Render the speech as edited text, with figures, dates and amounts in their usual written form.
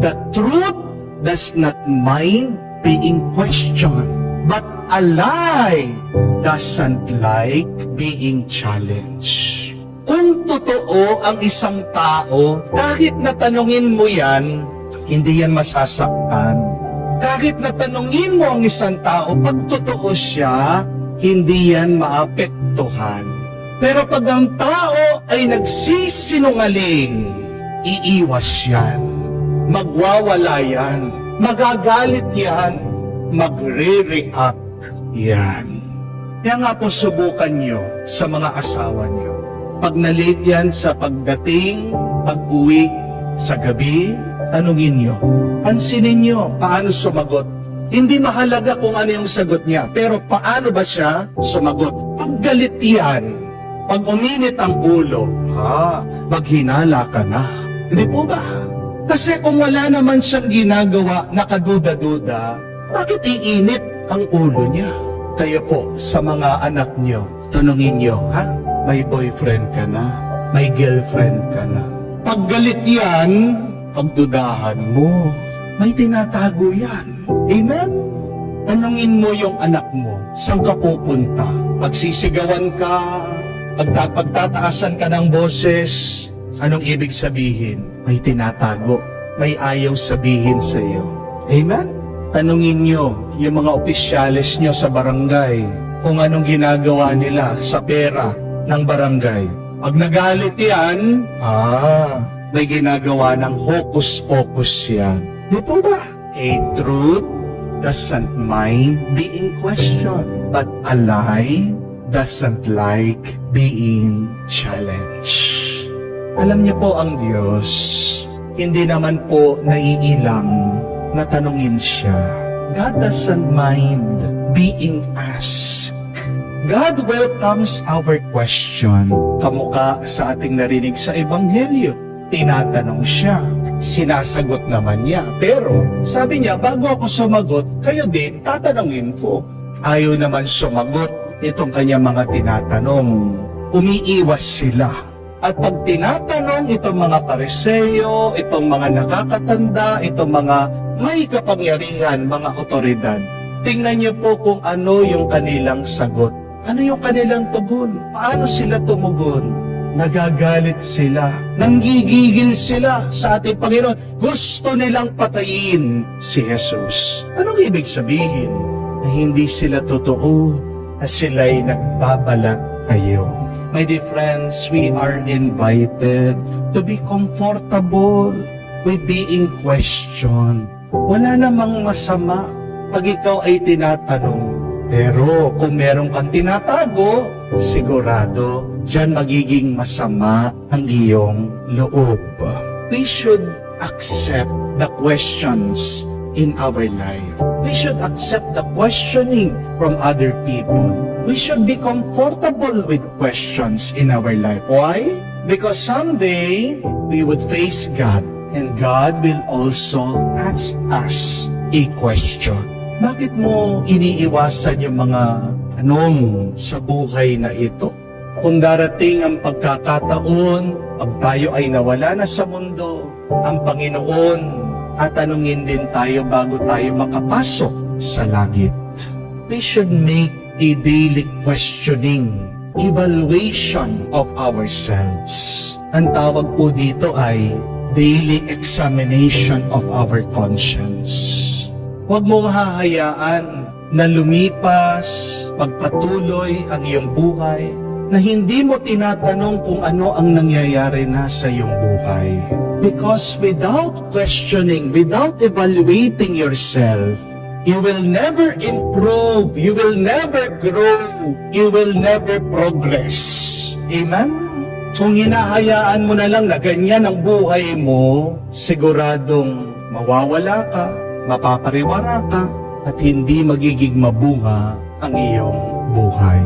The truth does not mind being questioned, but a lie doesn't like being challenged. Kung totoo ang isang tao, kahit natanungin mo yan, hindi yan masasaktan. Kahit natanungin mo ang isang tao, pag totoo siya, hindi yan maapektuhan. Pero pag ang tao ay nagsisinungaling, iiwas yan, magwawala yan, magagalit yan, magre-react yan. Kaya nga po subukan nyo sa mga asawa nyo. Pag na-late yan sa pagdating, pag-uwi sa gabi, tanungin nyo. Pansinin nyo paano sumagot. Hindi mahalaga kung ano yung sagot niya, pero paano ba siya sumagot? Pag galit yan, pag uminit ang ulo, maghinala ka na. Hindi po ba? Kasi kung wala naman siyang ginagawa, nakaduda-duda, bakit iinit ang ulo niya? Kayo po, sa mga anak nyo, tanungin nyo, may boyfriend ka na? May girlfriend ka na? Pag galit yan, pagdudahan mo, may tinatago yan. Amen? Tanungin mo yung anak mo, saan ka pupunta? Pagsisigawan ka, pagtataasan ka ng boses, anong ibig sabihin? May tinatago, may ayaw sabihin sa iyo. Amen? Tanungin nyo yung mga opisyales nyo sa barangay kung anong ginagawa nila sa pera ng barangay. Pag nagalit yan, may ginagawa ng hocus-pocus yan. Di po ba? A truth doesn't mind being questioned, but a lie doesn't like being challenged. Alam niyo po ang Diyos, hindi naman po naiilang na tanungin siya. God doesn't mind being asked. God welcomes our question. Kamukha sa ating narinig sa Ebanghelyo. Tinatanong siya, sinasagot naman niya. Pero sabi niya, bago ako sumagot, kayo din tatanungin ko. Ayaw naman sumagot itong kanyang mga tinatanong. Umiiwas sila. At pag tinatanong itong mga Pariseo, itong mga nakakatanda, itong mga may kapangyarihan, mga otoridad, tingnan niyo po kung ano yung kanilang sagot. Ano yung kanilang tugon? Paano sila tumugon? Nagagalit sila. Nanggigigil sila sa ating Panginoon. Gusto nilang patayin si Jesus. Anong ibig sabihin? Na hindi sila totoo, na sila'y nagbabalat kayo. My dear friends, we are invited to be comfortable with being questioned. Wala namang masama pag ikaw ay tinatanong. Pero kung meron kang tinatago, sigurado, diyan magiging masama ang iyong loob. We should accept the questions in our life. We should accept the questioning from other people. We should be comfortable with questions in our life. Why? Because someday, we would face God, and God will also ask us a question. Bakit mo iniiwasan yung mga tanong sa buhay na ito? Kung darating ang pagkakataon, pag tayo ay nawala na sa mundo, ang Panginoon, tatanungin din tayo bago tayo makapasok sa langit. We should make a daily questioning, evaluation of ourselves. Ang tawag po dito ay daily examination of our conscience. Huwag mong hahayaan na lumipas, pagpatuloy ang iyong buhay, na hindi mo tinatanong kung ano ang nangyayari na sa iyong buhay. Because without questioning, without evaluating yourself, you will never improve, you will never grow, you will never progress. Amen? Kung hinahayaan mo na lang na ganyan ang buhay mo, siguradong mawawala ka, mapapariwara ka, at hindi magiging mabunga ang iyong buhay.